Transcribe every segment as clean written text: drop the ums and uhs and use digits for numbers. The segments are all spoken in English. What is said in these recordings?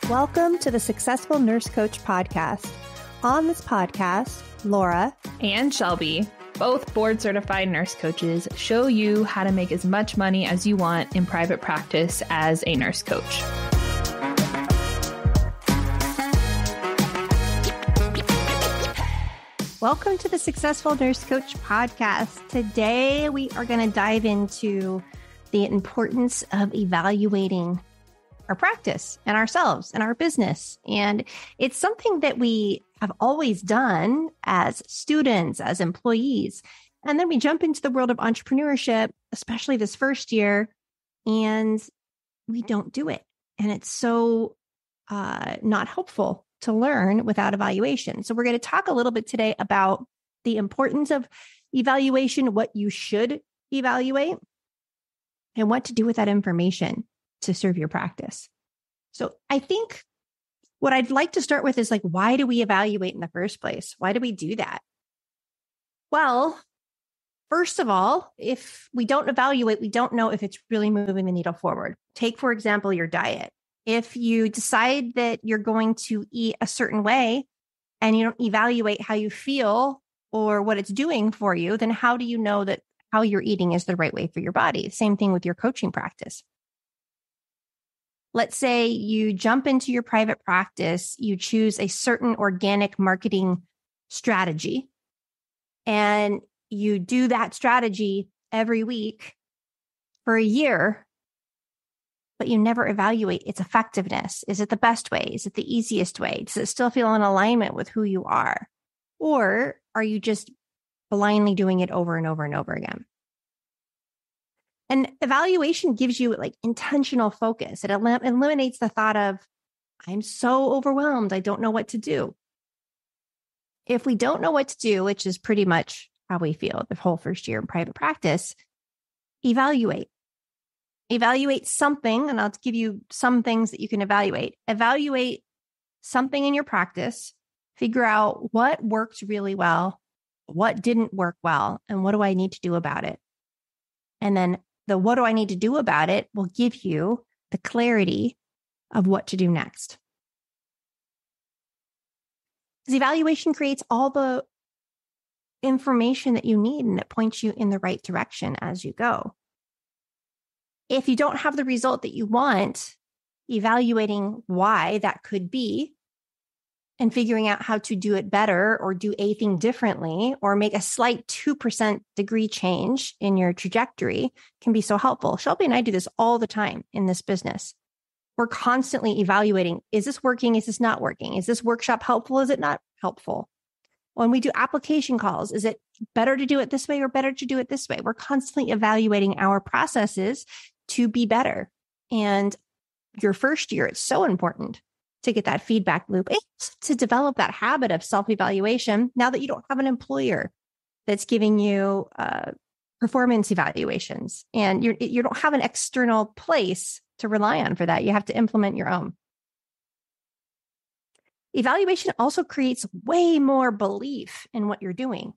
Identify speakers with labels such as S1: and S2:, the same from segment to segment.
S1: Welcome to the Successful Nurse Coach podcast. On this podcast, Laura
S2: and Shelby, both board-certified nurse coaches, show you how to make as much money as you want in private practice as a nurse coach.
S1: Welcome to the Successful Nurse Coach podcast. Today, we are going to dive into the importance of evaluating our practice and ourselves and our business. And it's something that we have always done as students, as employees. And then we jump into the world of entrepreneurship, especially this first year, and we don't do it. And it's so not helpful to learn without evaluation. So we're going to talk a little bit today about the importance of evaluation, what you should evaluate, and what to do with that information to serve your practice. So I think what I'd like to start with is like, why do we evaluate in the first place? Why do we do that? Well, first of all, if we don't evaluate, we don't know if it's really moving the needle forward. Take, for example, your diet. If you decide that you're going to eat a certain way and you don't evaluate how you feel or what it's doing for you, then how do you know that how you're eating is the right way for your body? Same thing with your coaching practice. Let's say you jump into your private practice, you choose a certain organic marketing strategy, and you do that strategy every week for a year, but you never evaluate its effectiveness. Is it the best way? Is it the easiest way? Does it still feel in alignment with who you are? Or are you just blindly doing it over and over and over again? And evaluation gives you like intentional focus. It eliminates the thought of, I'm so overwhelmed, I don't know what to do. If we don't know what to do, which is pretty much how we feel the whole first year in private practice, evaluate. Evaluate something, and I'll give you some things that you can evaluate. Evaluate something in your practice, figure out what worked really well, what didn't work well, and what do I need to do about it? And then the what do I need to do about it will give you the clarity of what to do next. Because evaluation creates all the information that you need and it points you in the right direction as you go. If you don't have the result that you want, evaluating why that could be and figuring out how to do it better or do a thing differently or make a slight 2% degree change in your trajectory can be so helpful. Shelby and I do this all the time in this business. We're constantly evaluating, is this working? Is this not working? Is this workshop helpful? Is it not helpful? When we do application calls, is it better to do it this way or better to do it this way? We're constantly evaluating our processes to be better. And your first year, it's so important to get that feedback loop and to develop that habit of self-evaluation now that you don't have an employer that's giving you performance evaluations and you don't have an external place to rely on for that. You have to implement your own. Evaluation also creates way more belief in what you're doing.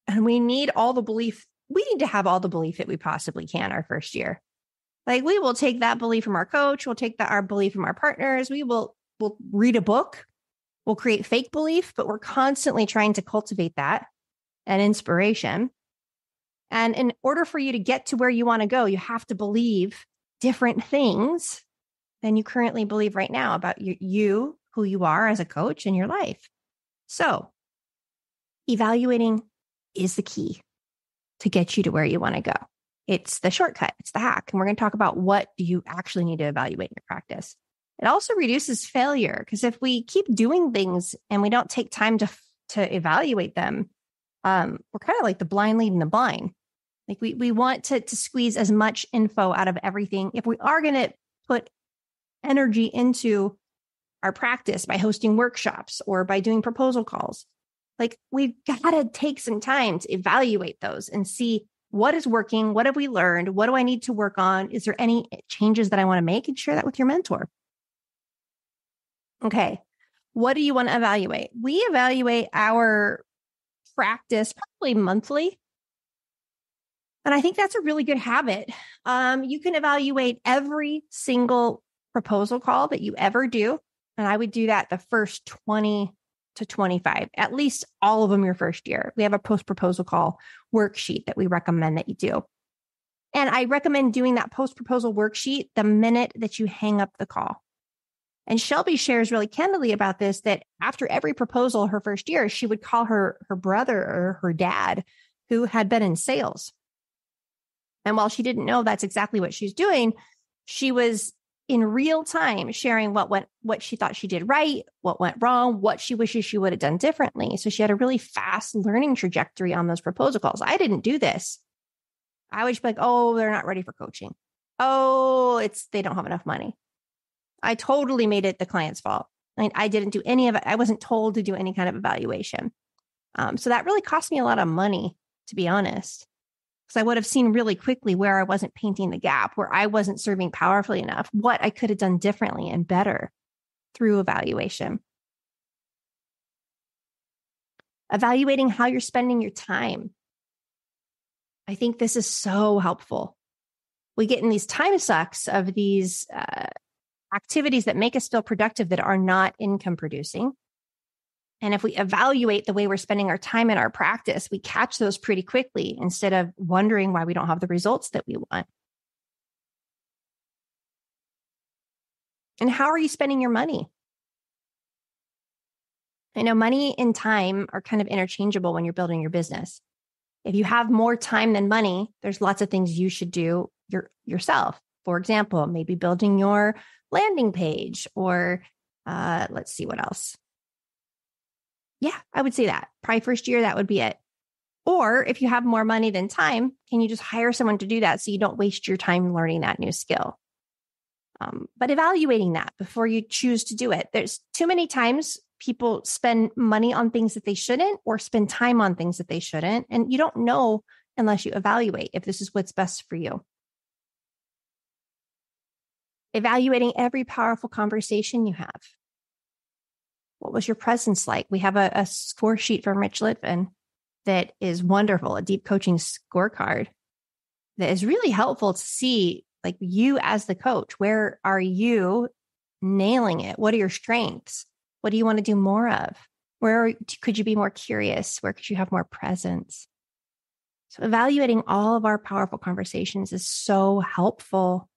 S1: And we need all the belief. We need to have all the belief that we possibly can our first year. Like we will take that belief from our coach. We'll take our belief from our partners. We'll read a book. We'll create fake belief, but we're constantly trying to cultivate that and inspiration. And in order for you to get to where you want to go, you have to believe different things than you currently believe right now about you, who you are as a coach in your life. So evaluating is the key to get you to where you want to go. It's the shortcut. It's the hack. And we're going to talk about what do you actually need to evaluate in your practice. It also reduces failure because if we keep doing things and we don't take time to evaluate them, we're kind of like the blind leading the blind. Like we want to squeeze as much info out of everything. If we are going to put energy into our practice by hosting workshops or by doing proposal calls, like we've got to take some time to evaluate those and see what is working. What have we learned? What do I need to work on? Is there any changes that I want to make? And share that with your mentor. Okay. What do you want to evaluate? We evaluate our practice probably monthly. And I think that's a really good habit. You can evaluate every single proposal call that you ever do, and I would do that the first 20 to 25, at least all of them your first year. We have a post-proposal call worksheet that we recommend that you do. And I recommend doing that post-proposal worksheet the minute that you hang up the call. And Shelby shares really candidly about this, that after every proposal her first year, she would call her brother or her dad who had been in sales. And while she didn't know that's exactly what she's doing, she was in real time sharing what she thought she did right, what went wrong, what she wishes she would have done differently. So she had a really fast learning trajectory on those proposal calls. I didn't do this. I would just be like, oh, they're not ready for coaching. Oh, they don't have enough money. I totally made it the client's fault. I didn't do any of it. I wasn't told to do any kind of evaluation. So that really cost me a lot of money, to be honest, because I would have seen really quickly where I wasn't painting the gap, where I wasn't serving powerfully enough, what I could have done differently and better through evaluation. Evaluating how you're spending your time. I think this is so helpful. We get in these time sucks of these activities that make us feel productive that are not income producing. And if we evaluate the way we're spending our time in our practice, we catch those pretty quickly instead of wondering why we don't have the results that we want. And how are you spending your money? I know money and time are kind of interchangeable when you're building your business. If you have more time than money, there's lots of things you should do yourself. For example, maybe building your landing page, or let's see what else. Yeah, I would say that. Probably first year, that would be it. Or if you have more money than time, can you just hire someone to do that so you don't waste your time learning that new skill? But evaluating that before you choose to do it. There's too many times people spend money on things that they shouldn't, or spend time on things that they shouldn't. And you don't know unless you evaluate if this is what's best for you. Evaluating every powerful conversation you have. What was your presence like? We have a score sheet from Rich Litvin that is wonderful, a deep coaching scorecard that is really helpful to see, like, you as the coach. Where are you nailing it? What are your strengths? What do you want to do more of? Where could you be more curious? Where could you have more presence? So evaluating all of our powerful conversations is so helpful.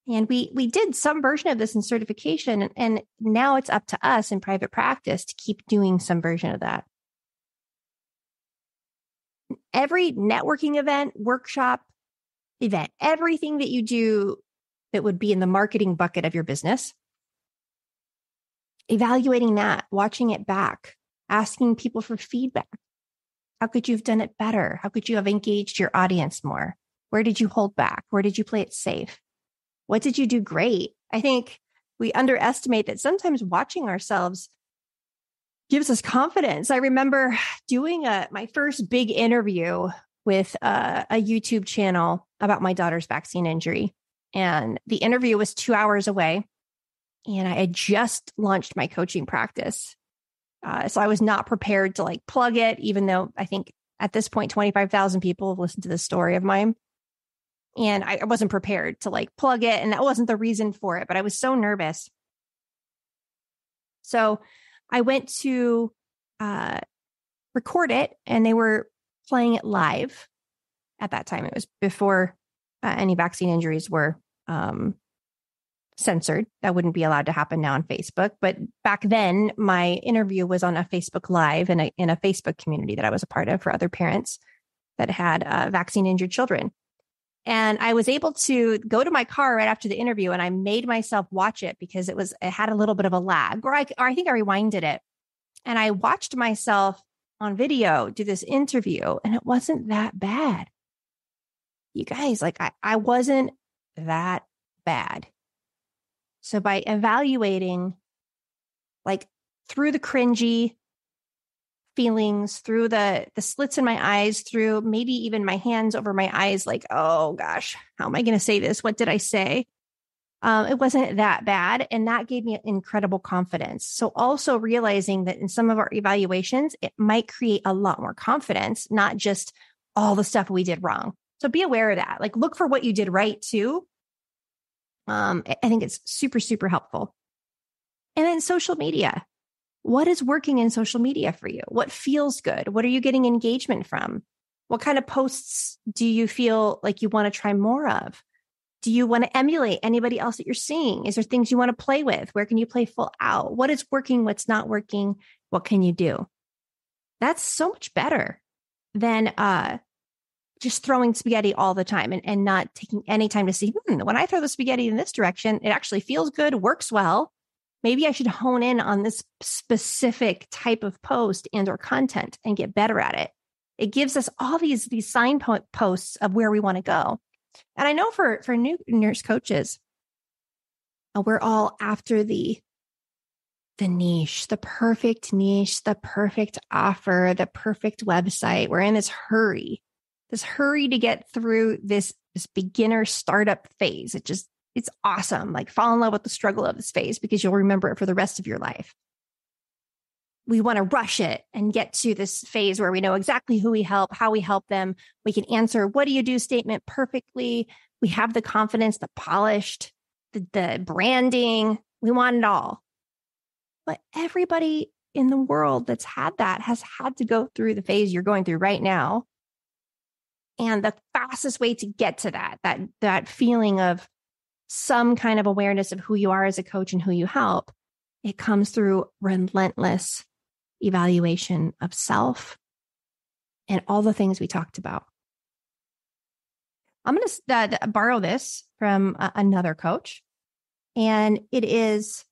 S1: And we did some version of this in certification, and now it's up to us in private practice to keep doing some version of that. Every networking event, workshop, event, everything that you do that would be in the marketing bucket of your business, evaluating that, watching it back, asking people for feedback. How could you have done it better? How could you have engaged your audience more? Where did you hold back? Where did you play it safe? What did you do great? I think we underestimate that sometimes watching ourselves gives us confidence. I remember doing my first big interview with a YouTube channel about my daughter's vaccine injury. And the interview was 2 hours away. And I had just launched my coaching practice. So I was not prepared to plug it, even though I think at this point, 25,000 people have listened to this story of mine. And I wasn't prepared to plug it. And that wasn't the reason for it, but I was so nervous. So I went to record it, and they were playing it live at that time. It was before any vaccine injuries were censored. That wouldn't be allowed to happen now on Facebook. But back then, my interview was on a Facebook Live in a Facebook community that I was a part of for other parents that had vaccine injured children. And I was able to go to my car right after the interview, and I made myself watch it because it had a little bit of a lag, or I think I rewinded it. And I watched myself on video do this interview, and it wasn't that bad. You guys, I wasn't that bad. So by evaluating, through the cringy feelings, through the slits in my eyes, through maybe even my hands over my eyes, oh gosh, how am I going to say this? What did I say? It wasn't that bad. And that gave me incredible confidence. So also realizing that in some of our evaluations, it might create a lot more confidence, not just all the stuff we did wrong. So be aware of that. Look for what you did right too. I think it's super, super helpful. And then social media. What is working in social media for you? What feels good? What are you getting engagement from? What kind of posts do you feel like you want to try more of? Do you want to emulate anybody else that you're seeing? Is there things you want to play with? Where can you play full out? What is working? What's not working? What can you do? That's so much better than just throwing spaghetti all the time and not taking any time to see, when I throw the spaghetti in this direction, it actually feels good, works well. Maybe I should hone in on this specific type of post and or content and get better at it. It gives us all these signposts of where we want to go. And I know for new nurse coaches, we're all after the niche, the perfect offer, the perfect website. We're in this hurry to get through this beginner startup phase. It's awesome. Like, fall in love with the struggle of this phase because you'll remember it for the rest of your life. We want to rush it and get to this phase where we know exactly who we help, how we help them. We can answer, what do you do statement perfectly. We have the confidence, the polished, the branding. We want it all. But everybody in the world that's had that has had to go through the phase you're going through right now. And the fastest way to get to that feeling of some kind of awareness of who you are as a coach and who you help, it comes through relentless evaluation of self and all the things we talked about. I'm going to borrow this from another coach, and it is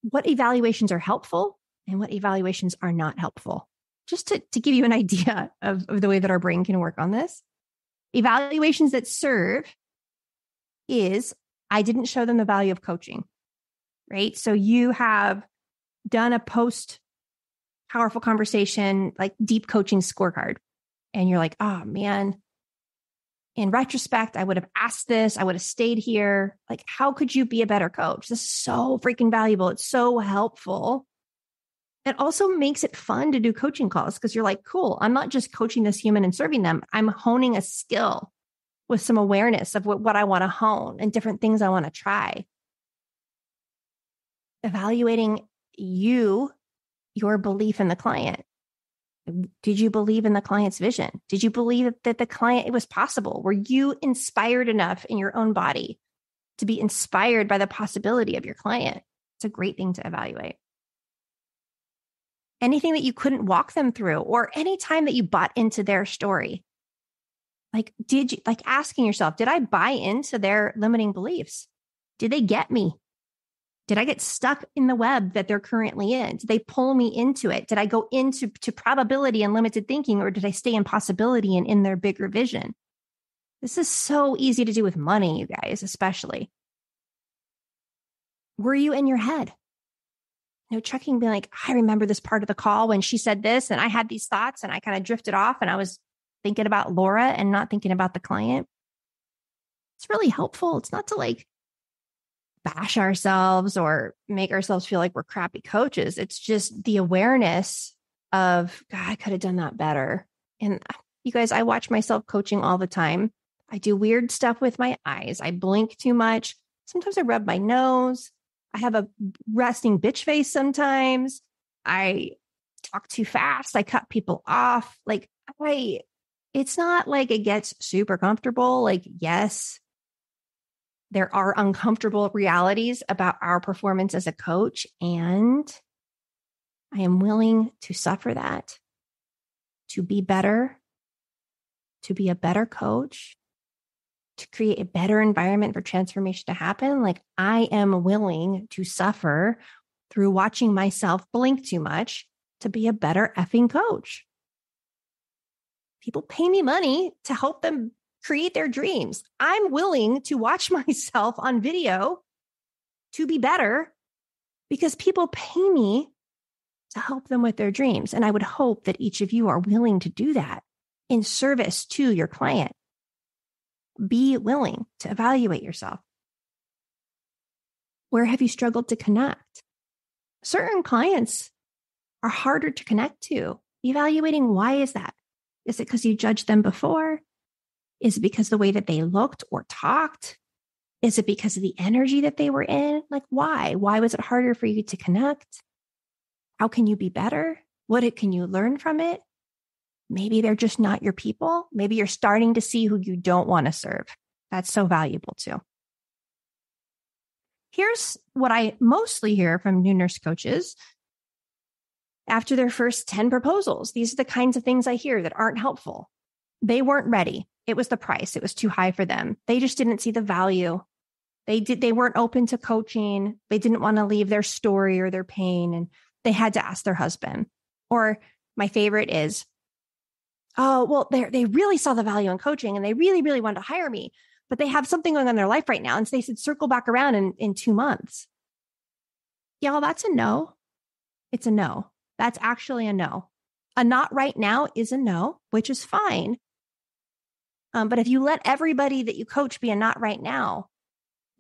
S1: what evaluations are helpful and what evaluations are not helpful. Just to give you an idea of the way that our brain can work on this. Evaluations that serve is, I didn't show them the value of coaching, right? So you have done a post powerful conversation, like deep coaching scorecard. And you're like, oh man, in retrospect, I would have asked this. I would have stayed here. Like, how could you be a better coach? This is so freaking valuable. It's so helpful. It also makes it fun to do coaching calls because you're like, cool, I'm not just coaching this human and serving them. I'm honing a skill with some awareness of what I want to hone and different things I want to try. Evaluating your belief in the client. Did you believe in the client's vision? Did you believe that the client, it was possible? Were you inspired enough in your own body to be inspired by the possibility of your client? It's a great thing to evaluate. Anything that you couldn't walk them through, or any time that you bought into their story. Like, asking yourself, did I buy into their limiting beliefs? Did they get me? Did I get stuck in the web that they're currently in? Did they pull me into it? Did I go into probability and limited thinking, or did I stay in possibility and in their bigger vision? This is so easy to do with money, you guys, especially. Were you in your head? Checking, being like, I remember this part of the call when she said this, and I had these thoughts, and I kind of drifted off, and I was thinking about Laura and not thinking about the client. It's really helpful. It's not to bash ourselves or make ourselves feel like we're crappy coaches. It's just the awareness of, God, I could have done that better. And you guys, I watch myself coaching all the time. I do weird stuff with my eyes. I blink too much. Sometimes I rub my nose. I have a resting bitch face sometimes. I talk too fast. I cut people off. It's not like it gets super comfortable. Yes, there are uncomfortable realities about our performance as a coach, and I am willing to suffer that, to be better, to be a better coach, to create a better environment for transformation to happen. I am willing to suffer through watching myself blink too much to be a better effing coach. People pay me money to help them create their dreams. I'm willing to watch myself on video to be better because people pay me to help them with their dreams. And I would hope that each of you are willing to do that in service to your client. Be willing to evaluate yourself. Where have you struggled to connect? Certain clients are harder to connect to. Evaluating, why is that? Is it because you judged them before? Is it because the way that they looked or talked? Is it because of the energy that they were in? Like, why? Why was it harder for you to connect? How can you be better? Can you learn from it? Maybe they're just not your people. Maybe you're starting to see who you don't want to serve. That's so valuable too. Here's what I mostly hear from new nurse coaches after their first 10 proposals. These are the kinds of things I hear that aren't helpful. They weren't ready. It was the price. It was too high for them. They just didn't see the value. They weren't open to coaching. They didn't want to leave their story or their pain, and they had to ask their husband. Or my favorite is, oh, well, they really saw the value in coaching and they really, really wanted to hire me, but they have something going on in their life right now. And so they said, circle back around in 2 months. Y'all, that's a no. It's a no. That's actually a no. A not right now is a no, which is fine. But if you let everybody that you coach be a not right now,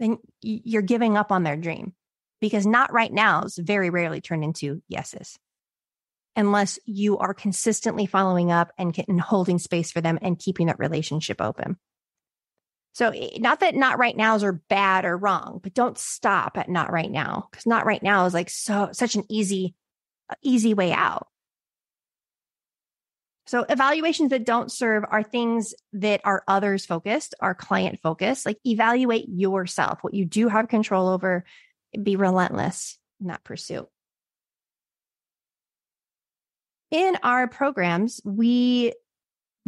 S1: then you're giving up on their dream, because not right nows very rarely turn into yeses, unless you are consistently following up and holding space for them and keeping that relationship open. So not that not right nows are bad or wrong, but don't stop at not right now, because not right now is like such an easy way out. So evaluations that don't serve are things that are others focused, are client focused. Like, evaluate yourself, what you do have control over, be relentless in that pursuit. In our programs, we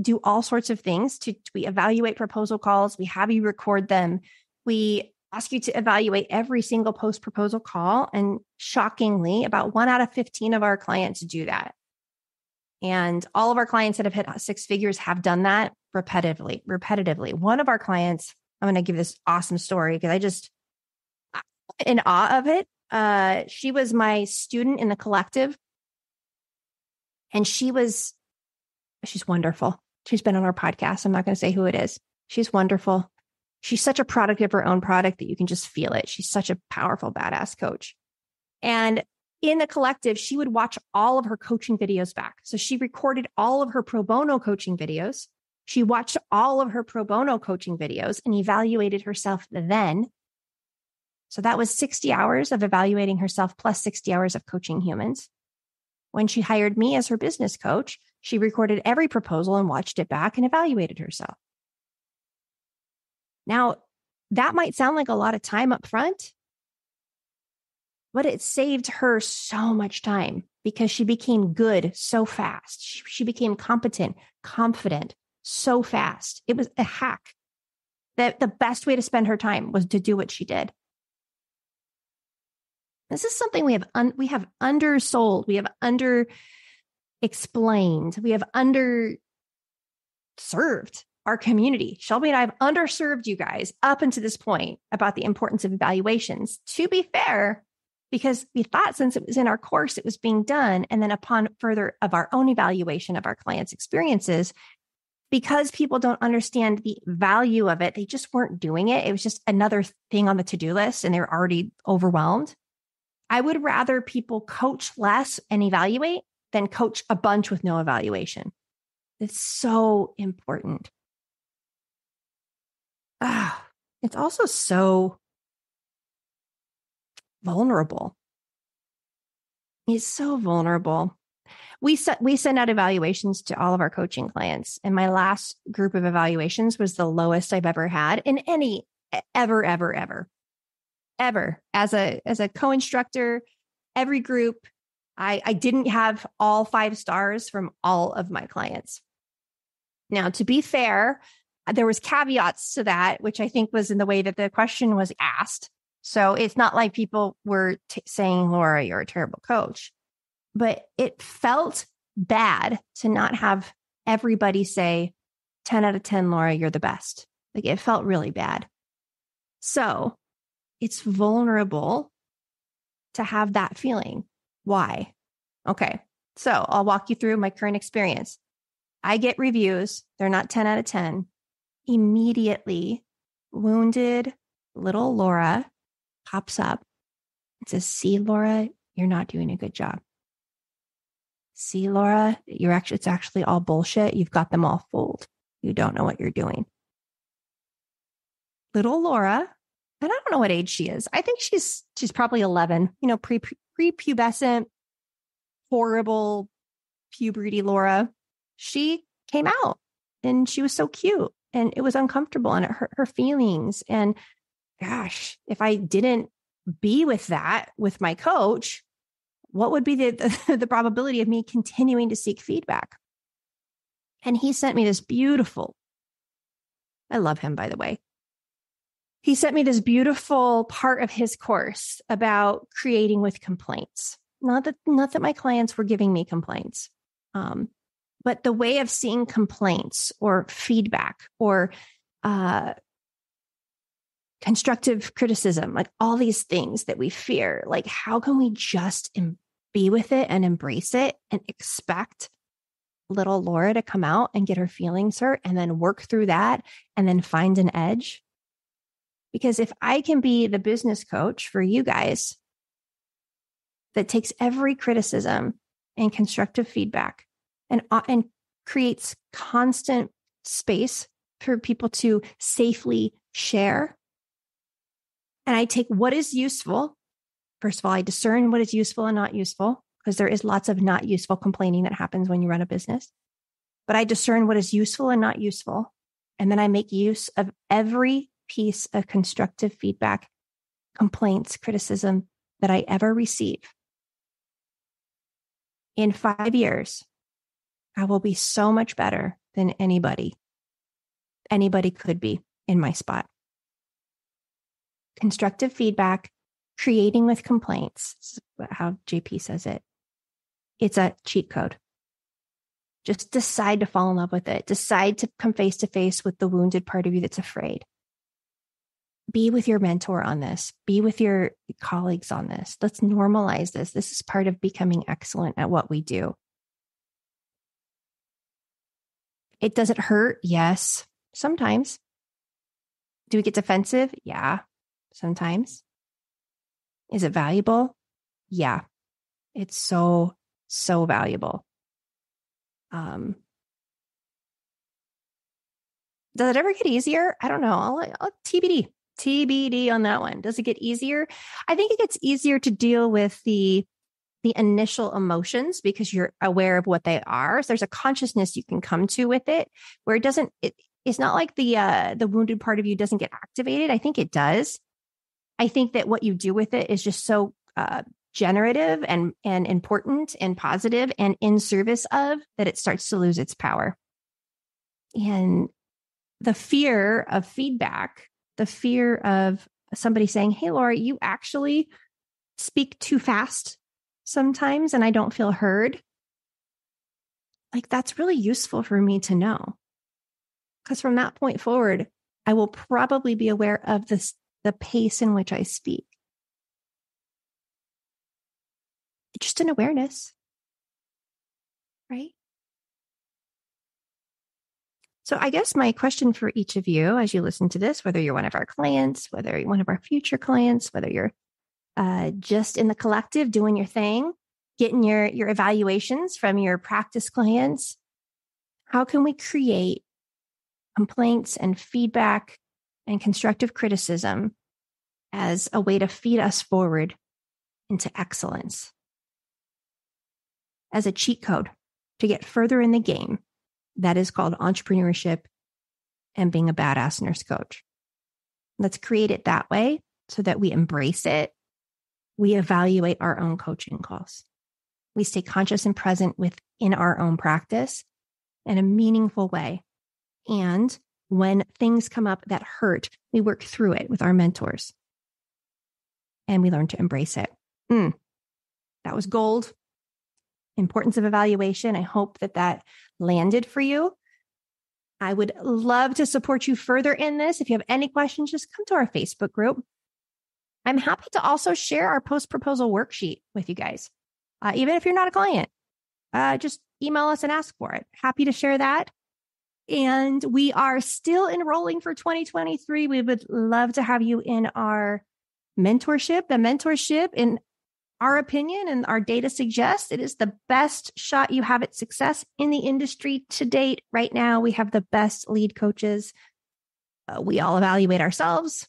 S1: do all sorts of things. We evaluate proposal calls. We have you record them. We ask you to evaluate every single post-proposal call. And shockingly, about 1 out of 15 of our clients do that. And all of our clients that have hit 6 figures have done that repetitively. One of our clients, I'm going to give this awesome story because I'm in awe of it. She was my student in the collective. And she's wonderful. She's been on our podcast. I'm not going to say who it is. She's wonderful. She's such a product of her own product that you can just feel it. She's such a powerful, badass coach. And in the collective, she would watch all of her coaching videos back. So she recorded all of her pro bono coaching videos. She watched all of her pro bono coaching videos and evaluated herself then. So that was 60 hours of evaluating herself plus 60 hours of coaching humans. When she hired me as her business coach, she recorded every proposal and watched it back and evaluated herself. Now, that might sound like a lot of time up front, but it saved her so much time because she became good so fast. She became competent, confident so fast. It was a hack. That the best way to spend her time was to do what she did. This is something we have undersold. We have under-explained. We have underserved our community. Shelby and I have underserved you guys up until this point about the importance of evaluations. To be fair, because we thought since it was in our course, it was being done. And then upon further of our own evaluation of our clients' experiences, because people don't understand the value of it, they just weren't doing it. It was just another thing on the to-do list and they were already overwhelmed. I would rather people coach less and evaluate than coach a bunch with no evaluation. It's so important. It's also so vulnerable. It's so vulnerable. We send out evaluations to all of our coaching clients. And my last group of evaluations was the lowest I've ever had in any ever. As a co-instructor, every group, I didn't have all 5 stars from all of my clients. Now, to be fair, there was caveats to that, which I think was in the way that the question was asked. So it's not like people were saying, Laura, you're a terrible coach. But it felt bad to not have everybody say 10 out of 10, Laura, you're the best. Like, it felt really bad. So it's vulnerable to have that feeling. Why? Okay. So I'll walk you through my current experience. I get reviews. They're not 10 out of 10. Immediately, wounded little Laura pops up and says, see, Laura, you're not doing a good job. See, Laura, it's actually all bullshit. You've got them all fooled. You don't know what you're doing. Little Laura and I don't know what age she is. I think she's probably 11, prepubescent, horrible puberty Laura. She came out and she was so cute and it was uncomfortable and it hurt her feelings. And gosh, if I didn't be with that with my coach, what would be the probability of me continuing to seek feedback? And he sent me this beautiful, I love him, by the way. He sent me this beautiful part of his course about creating with complaints. Not that my clients were giving me complaints, but the way of seeing complaints or feedback or constructive criticism, like all these things that we fear, like how can we just be with it and embrace it and expect little Laura to come out and get her feelings hurt and then work through that and then find an edge? Because if I can be the business coach for you guys that takes every criticism and constructive feedback and creates constant space for people to safely share, and I take what is useful. First of all, I discern what is useful and not useful, because there is lots of not useful complaining that happens when you run a business. But I discern what is useful and not useful. And then I make use of every piece of constructive feedback, complaints, criticism that I ever receive. In 5 years, I will be so much better than anybody could be in my spot. Constructive feedback, creating with complaints. This is how JP says it. It's a cheat code. Just decide to fall in love with it. Decide to come face to face with the wounded part of you that's afraid. Be with your mentor on this. Be with your colleagues on this. Let's normalize this. This is part of becoming excellent at what we do. It doesn't hurt. Yes. Sometimes. Do we get defensive? Yeah. Sometimes. Is it valuable? Yeah. It's so valuable. Does it ever get easier? I don't know. I'll TBD on that one. Does it get easier? I think it gets easier to deal with the initial emotions because you're aware of what they are. So there's a consciousness you can come to with it where it's not like the wounded part of you doesn't get activated. I think it does. I think that what you do with it is just so generative and important and positive and in service of that it starts to lose its power. And the fear of feedback, the fear of somebody saying, hey, Laura, you actually speak too fast sometimes and I don't feel heard. Like that's really useful for me to know. Because from that point forward, I will probably be aware of the pace in which I speak. Just an awareness, right? So I guess my question for each of you as you listen to this, whether you're one of our clients, whether you're one of our future clients, whether you're just in the collective doing your thing, getting your evaluations from your practice clients, how can we create complaints and feedback and constructive criticism as a way to feed us forward into excellence, as a cheat code to get further in the game that is called entrepreneurship and being a badass nurse coach? Let's create it that way so that we embrace it. We evaluate our own coaching calls. We stay conscious and present within our own practice in a meaningful way. And when things come up that hurt, we work through it with our mentors and we learn to embrace it. That was gold. Importance of evaluation. I hope that landed for you. I would love to support you further in this. If you have any questions, just come to our Facebook group. I'm happy to also share our post-proposal worksheet with you guys. Even if you're not a client, just email us and ask for it. Happy to share that. And we are still enrolling for 2023. We would love to have you in our mentorship. The mentorship, in our opinion and our data suggests, it is the best shot you have at success in the industry to date. Right now, we have the best lead coaches. We all evaluate ourselves.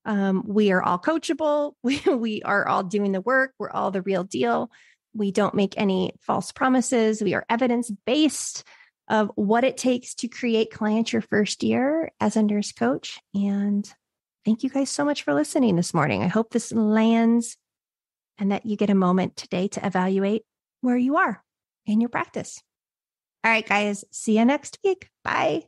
S1: We are all coachable. We are all doing the work. We're all the real deal. We don't make any false promises. We are evidence-based of what it takes to create clients your first year as a nurse coach. And thank you guys so much for listening this morning. I hope this lands and that you get a moment today to evaluate where you are in your practice. All right, guys, see you next week. Bye.